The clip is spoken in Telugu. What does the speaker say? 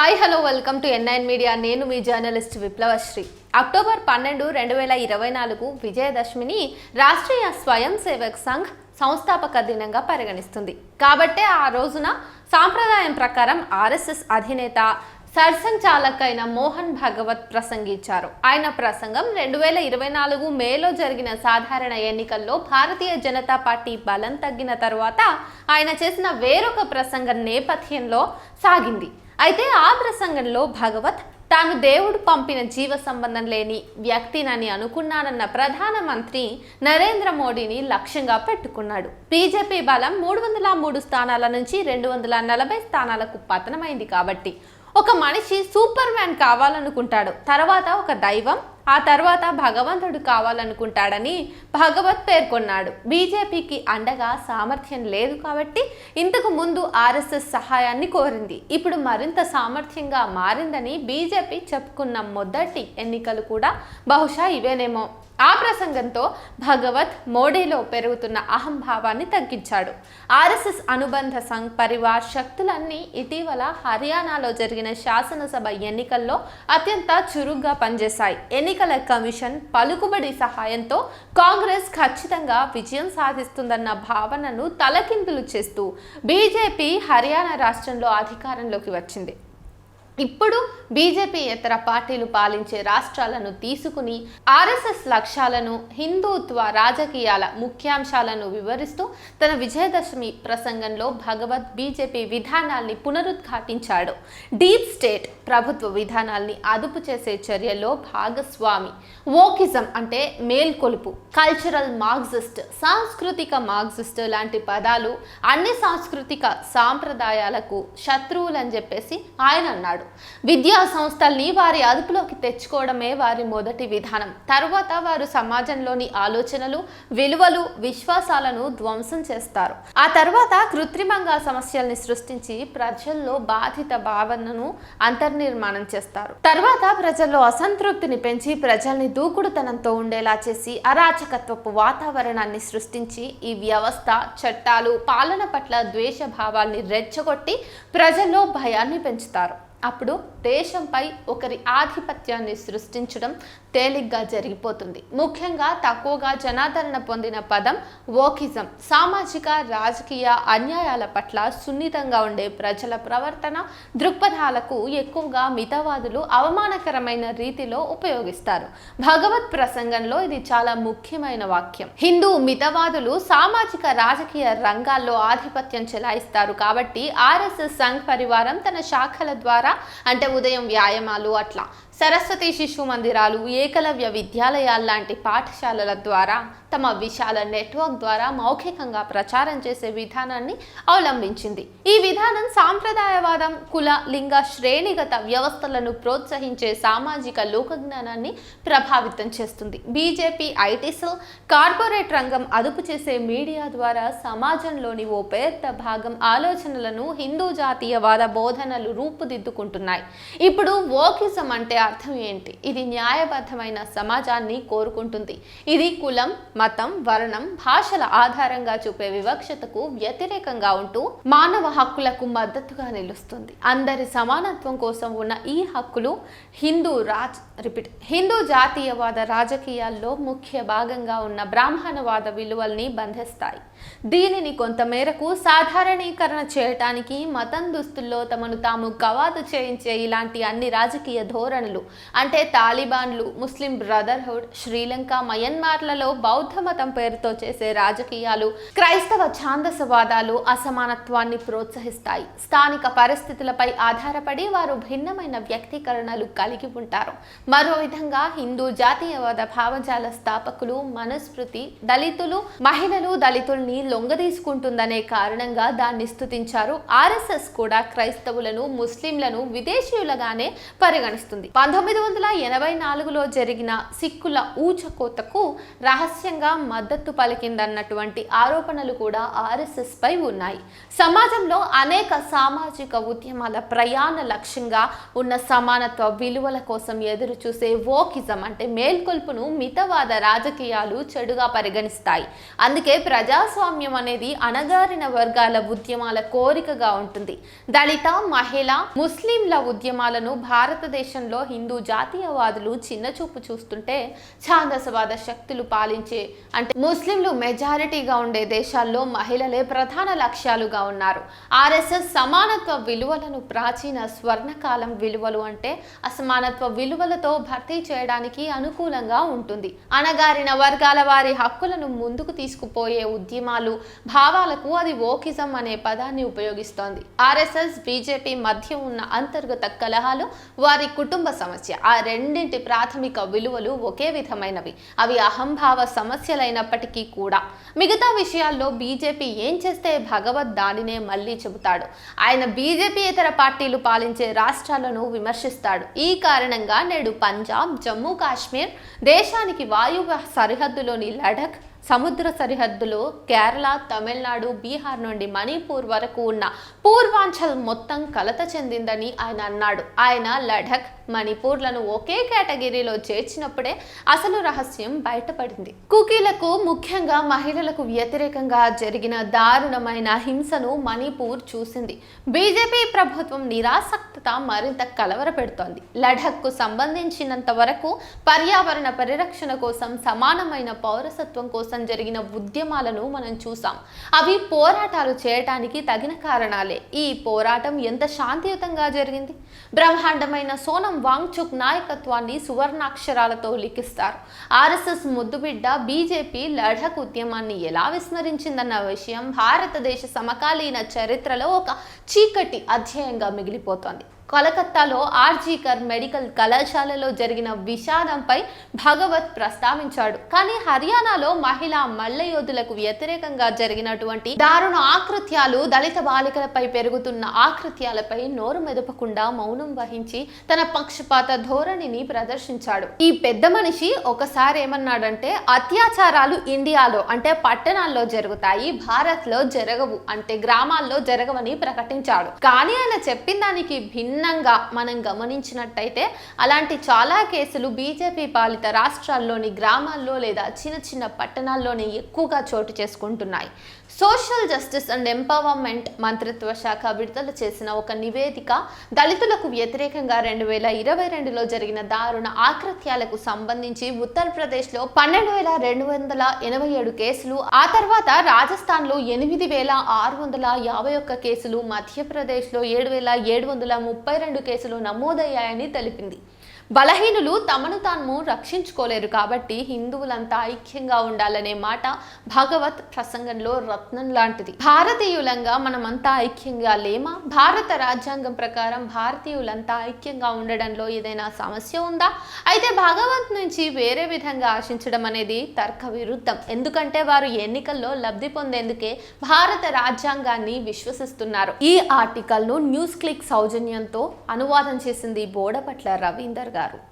Hi hello welcome to N9 media. నేను మీ జర్నలిస్ట్ విప్లవశ్రీ. అక్టోబర్ 12, 2024 విజయదశమిని రాష్ట్రీయ స్వయం సేవక్ సంఘ్ సంస్థాపక దినంగా పరిగణిస్తుంది. కాబట్టే ఆ రోజున సాంప్రదాయం ప్రకారం ఆర్ఎస్ఎస్ అధినేత సర్సంఘచాలక్ అయిన మోహన్ భగవత్ ప్రసంగించారు. ఆయన ప్రసంగం 2024 మేలో జరిగిన సాధారణ ఎన్నికల్లో భారతీయ జనతా పార్టీ బలం తగ్గిన తర్వాత ఆయన చేసిన వేరొక ప్రసంగం నేపథ్యంలో సాగింది. అయితే ఆ ప్రసంగంలో భగవత్ తాను దేవుడు పంపిన జీవ సంబంధం లేని వ్యక్తినని అనుకున్నానన్న ప్రధానమంత్రి నరేంద్ర మోడీని లక్ష్యంగా పెట్టుకున్నాడు. బీజేపీ బలం 303 స్థానాల నుంచి 240 స్థానాలకు పతనమైంది. కాబట్టి ఒక మనిషి సూపర్ మ్యాన్ కావాలనుకుంటాడు, తర్వాత ఒక దైవం, ఆ తర్వాత భగవంతుడు కావాలనుకుంటాడని భగవత్ పేర్కొన్నాడు. బీజేపీకి అండగా సామర్థ్యం లేదు కాబట్టి ఇంతకు ముందు ఆర్ఎస్ఎస్ సహాయాన్ని కోరింది. ఇప్పుడు మరింత సామర్థ్యంగా మారిందని బీజేపీ చెప్పుకున్న మొదటి ఎన్నికలు కూడా బహుశా ఇవేనేమో. ఆ ప్రసంగంతో భగవత్ మోడీలో పెరుగుతున్న అహంభావాన్ని తగ్గించాడు. ఆర్ఎస్ఎస్ అనుబంధ సంఘ్ పరివార్ శక్తులన్నీ ఇటీవల హర్యానాలో జరిగిన శాసనసభ ఎన్నికల్లో అత్యంత చురుగ్గా పనిచేశాయి. ఎన్నికల కమిషన్ పలుకుబడి సహాయంతో కాంగ్రెస్ ఖచ్చితంగా విజయం సాధిస్తుందన్న భావనను తలకిందులు చేస్తూ బీజేపీ హర్యానా రాష్ట్రంలో అధికారంలోకి వచ్చింది. ఇప్పుడు బీజేపీ ఇతర పార్టీలు పాలించే రాష్ట్రాలను తీసుకుని ఆర్ఎస్ఎస్ లక్ష్యాలను, హిందూత్వ రాజకీయాల ముఖ్యాంశాలను వివరిస్తూ తన విజయదశమి ప్రసంగంలో భగవత్ బీజేపీ విధానాల్ని పునరుద్ఘాటించాడు. డీప్ స్టేట్ ప్రభుత్వ విధానాల్ని అదుపు చేసే చర్యల్లో భాగస్వామి, వోకిజం అంటే మేల్కొలుపు, కల్చరల్ మార్క్సిస్ట్, సాంస్కృతిక మార్క్సిస్ట్ లాంటి పదాలు అన్ని సాంస్కృతిక సాంప్రదాయాలకు శత్రువులని చెప్పేసి ఆయన అన్నాడు. విద్యా సంస్థల్ని వారి అదుపులోకి తెచ్చుకోవడమే వారి మొదటి విధానం. తరువాత వారు సమాజంలోని ఆలోచనలు, విలువలు, విశ్వాసాలను ధ్వంసం చేస్తారు. ఆ తర్వాత కృత్రిమంగా సమస్యల్ని సృష్టించి ప్రజల్లో బాధిత భావనను అంతర్నిర్మాణం చేస్తారు. తర్వాత ప్రజల్లో అసంతృప్తిని పెంచి ప్రజల్ని దూకుడుతనంతో ఉండేలా చేసి అరాచకత్వపు వాతావరణాన్ని సృష్టించి ఈ వ్యవస్థ, చట్టాలు, పాలన పట్ల ద్వేష భావాల్ని రెచ్చగొట్టి ప్రజల్లో భయాన్ని పెంచుతారు. అప్పుడు దేశంపై ఒకరి ఆధిపత్యాన్ని సృష్టించడం తేలిగ్గా జరిగిపోతుంది. ముఖ్యంగా తక్కువగా జనాదరణ పొందిన పదం వోకిజం. సామాజిక, రాజకీయ అన్యాయాల పట్ల సున్నితంగా ఉండే ప్రజల ప్రవర్తన దృక్పథాలకు ఎక్కువగా మితవాదులు అవమానకరమైన రీతిలో ఉపయోగిస్తారు. భగవత్ ప్రసంగంలో ఇది చాలా ముఖ్యమైన వాక్యం. హిందూ మితవాదులు సామాజిక, రాజకీయ రంగాల్లో ఆధిపత్యం చెలాయిస్తారు. కాబట్టి ఆర్ఎస్ఎస్ సంఘ్ పరివారం తన శాఖల ద్వారా, అంటే ఉదయం వ్యాయామాలు, అట్లా సరస్వతి శిశు మందిరాలు, ఏకలవ్య విద్యాలయాల లాంటి పాఠశాలల ద్వారా, తమ విశాల నెట్వర్క్ ద్వారా మౌఖికంగా ప్రచారం చేసే విధానాన్ని అవలంబించింది. ఈ విధానం సాంప్రదాయవాదం, కుల, లింగ, శ్రేణిగత వ్యవస్థలను ప్రోత్సహించే సామాజిక లోకజ్ఞానాన్ని ప్రభావితం చేస్తుంది. బీజేపీ ఐటీ సెల్, కార్పొరేట్ రంగం అదుపు చేసే మీడియా ద్వారా సమాజంలోని ఓ పెద్ద భాగం ఆలోచనలను హిందూ జాతీయవాద బోధనలు రూపుదిద్దుకుంటున్నాయి. ఇప్పుడు వోకిజం అంటే అర్థం ఏంటి? ఇది న్యాయబద్ధమైన సమాజాన్ని కోరుకుంటుంది. ఇది కులం, మతం, వర్ణం, భాషల ఆధారంగా చూపే వివక్షతకు వ్యతిరేకంగా ఉంటూ మానవ హక్కులకు మద్దతుగా నిలుస్తుంది. అందరి సమానత్వం కోసం ఉన్న ఈ హక్కులు హిందూ జాతీయవాద రాజకీయాల్లో ముఖ్య భాగంగా ఉన్న బ్రాహ్మణవాద విలువల్ని బంధిస్తాయి. దీనిని కొంతమేరకు సాధారణీకరణ చేయటానికి మతం దుస్తుల్లో తమను తాము కవాతు చేయించే ఇలాంటి అన్ని రాజకీయ ధోరణులు, అంటే తాలిబాన్లు, ముస్లిం బ్రదర్హుడ్, శ్రీలంక, మయన్మార్లలో బౌద్ధ మతం పేరుతో చేసే రాజకీయాలు, క్రైస్తవ ఛాందసవాదాలు అసమానత్వాన్ని ప్రోత్సహిస్తాయి. స్థానిక పరిస్థితులపై ఆధారపడి వారు భిన్నమైన వ్యక్తీకరణలు కలిగి ఉంటారు. మరో విధంగా హిందూ జాతీయవాద భావజాల స్థాపకులు మనుస్మృతి దళితులు, మహిళలు, దళితుల్ని లొంగదీసుకుంటుందనే కారణంగా దాన్ని స్తుతించారు. ఆర్ఎస్ఎస్ కూడా క్రైస్తవులను, ముస్లింలను విదేశీయులుగానే పరిగణిస్తుంది. 1984లో జరిగిన సిక్కుల ఊచకోతకు రహస్యంగా మద్దతు పలికిందన్నటువంటి ఆరోపణలు కూడా ఆర్ఎస్ఎస్ పై ఉన్నాయి. సమాజంలో అనేక సామాజిక ఉద్యమాల ప్రయాణ లక్ష్యంగా ఉన్న సమానత్వ విలువల కోసం ఎదురు చూసే వోకిజం అంటే మేల్కొల్పును మితవాద రాజకీయాలు చెడుగా పరిగణిస్తాయి. అందుకే ప్రజాస్వామ్యం అనేది అణగారిన వర్గాల ఉద్యమాల కోరికగా ఉంటుంది. దళిత, మహిళ, ముస్లింల ఉద్యమాలను భారతదేశంలో హిందూ జాతీయవాదులు చిన్నచూపు చూస్తుంటే, ఛాందసవాద శక్తులు పాలించే అంటే ముస్లింలు మెజారిటీగా ఉండే దేశాల్లో మహిళలే ప్రధాన లక్ష్యాలుగా ఉన్నారు. ఆర్ఎస్ఎస్ సమానత్వ విలువలను ప్రాచీన స్వర్ణకాలం విలువలు అంటే అసమానత్వ విలువలతో భర్తీ చేయడానికి అనుకూలంగా ఉంటుంది. అణగారిన వర్గాల వారి హక్కులను ముందుకు తీసుకుపోయే ఉద్యమాలు, భావాలకు అది వోకిజం అనే పదాన్ని ఉపయోగిస్తోంది. ఆర్ఎస్ఎస్, బీజేపీ మధ్య ఉన్న అంతర్గత కలహాలు, వారి కుటుంబ సమస్య, ఆ రెండింటి ప్రాథమిక విలువలు ఒకే విధమైనవి. అవి అహంభావ సమస్యలైనప్పటికీ కూడా మిగతా విషయాల్లో బీజేపీ ఏం చేస్తే భగవద్ దానినే మళ్ళీ చెబుతాడు. ఆయన బీజేపీయేతర పార్టీలు పాలించే రాష్ట్రాలను విమర్శిస్తాడు. ఈ కారణంగా నేడు పంజాబ్, జమ్మూ కాశ్మీర్, దేశానికి వాయువ్య సరిహద్దులోని లడఖ్, సముద్ర సరిహద్దులో కేరళ, తమిళనాడు, బీహార్ నుండి మణిపూర్ వరకు ఉన్న పూర్వాంచల్ మొత్తం కలత చెందిందని ఆయన అన్నాడు. ఆయన లడఖ్, మణిపూర్లను ఒకే కేటగిరీలో చేర్చినప్పుడే అసలు రహస్యం బయటపడింది. కుకీలకు, ముఖ్యంగా మహిళలకు వ్యతిరేకంగా జరిగిన దారుణమైన హింసను మణిపూర్ చూసింది. బీజేపీ ప్రభుత్వం నిరాసక్తత మరింత కలవరపెడుతోంది. లడఖ్కు సంబంధించినంత వరకు పర్యావరణ పరిరక్షణ కోసం, సమానమైన పౌరసత్వం కోసం జరిగిన ఉద్యమాలను మనం చూసాం. అవి పోరాటాలు చేయటానికి తగిన కారణాలే. ఈ పోరాటం ఎంత శాంతియుతంగా జరిగింది. బ్రహ్మాండమైన సోనం వాంగ్చుక్ నాయకత్వాన్ని సువర్ణాక్షరాలతో లిఖిస్తారు. ఆర్ఎస్ఎస్ ముద్దుబిడ్డ బీజేపీ లడఖ్ ఉద్యమాన్ని ఎలా విస్మరించిందన్న విషయం భారతదేశ సమకాలీన చరిత్రలో ఒక చీకటి అధ్యాయంగా మిగిలిపోతోంది. కోలకత్తాలో ఆర్జీకర్ మెడికల్ కళాశాలలో జరిగిన విషాదంపై భగవత్ ప్రస్తావించాడు. కానీ హర్యానాలో మహిళా మల్లయోధులకు వ్యతిరేకంగా జరిగినటువంటి దారుణ ఆకృత్యాలు, దళిత బాలికలపై పెరుగుతున్న ఆకృత్యాలపై నోరు మెదపకుండా మౌనం వహించి తన పక్షపాత ధోరణిని ప్రదర్శించాడు. ఈ పెద్ద మనిషి ఒకసారి ఏమన్నాడంటే, అత్యాచారాలు ఇండియాలో అంటే పట్టణాల్లో జరుగుతాయి, భారత్లో జరగవు అంటే గ్రామాల్లో జరగవని ప్రకటించాడు. కానీ ఆయన చెప్పిన దానికి భిన్నంగా మనం గమనించినట్టయితే అలాంటి చాలా కేసులు బీజేపీ పాలిత రాష్ట్రాల్లోని గ్రామాల్లో లేదా చిన్న చిన్న పట్టణాల్లోనే ఎక్కువగా చోటు చేసుకుంటున్నాయి. సోషల్ జస్టిస్ అండ్ ఎంపవర్మెంట్ మంత్రిత్వ శాఖ విడుదల చేసిన ఒక నివేదిక దళితులకు వ్యతిరేకంగా 2022లో జరిగిన దారుణ ఆకృత్యాలకు సంబంధించి ఉత్తరప్రదేశ్లో 12,287 కేసులు, ఆ తర్వాత రాజస్థాన్లో 8,651 కేసులు, మధ్యప్రదేశ్లో 7,732 కేసులు నమోదయ్యాయని తెలిపింది. బలహీనులు తమను తాము రక్షించుకోలేరు కాబట్టి హిందువులంతా ఐక్యంగా ఉండాలనే మాట భగవత్ ప్రసంగంలో రత్నం లాంటిది. భారతీయులంగా మనమంతా ఐక్యంగా లేమా? భారత రాజ్యాంగం ప్రకారం భారతీయులంతా ఐక్యంగా ఉండడంలో ఏదైనా సమస్య ఉందా? అయితే భగవత్ నుంచి వేరే విధంగా ఆశించడం అనేది తర్క విరుద్ధం. ఎందుకంటే వారు ఎన్నికల్లో లబ్ధి పొందేందుకే భారత రాజ్యాంగాన్ని విశ్వసిస్తున్నారు. ఈ ఆర్టికల్ను న్యూస్ క్లిక్ సౌజన్యంతో అనువాదం చేసింది బోడపట్ల రవీందర్ గారు.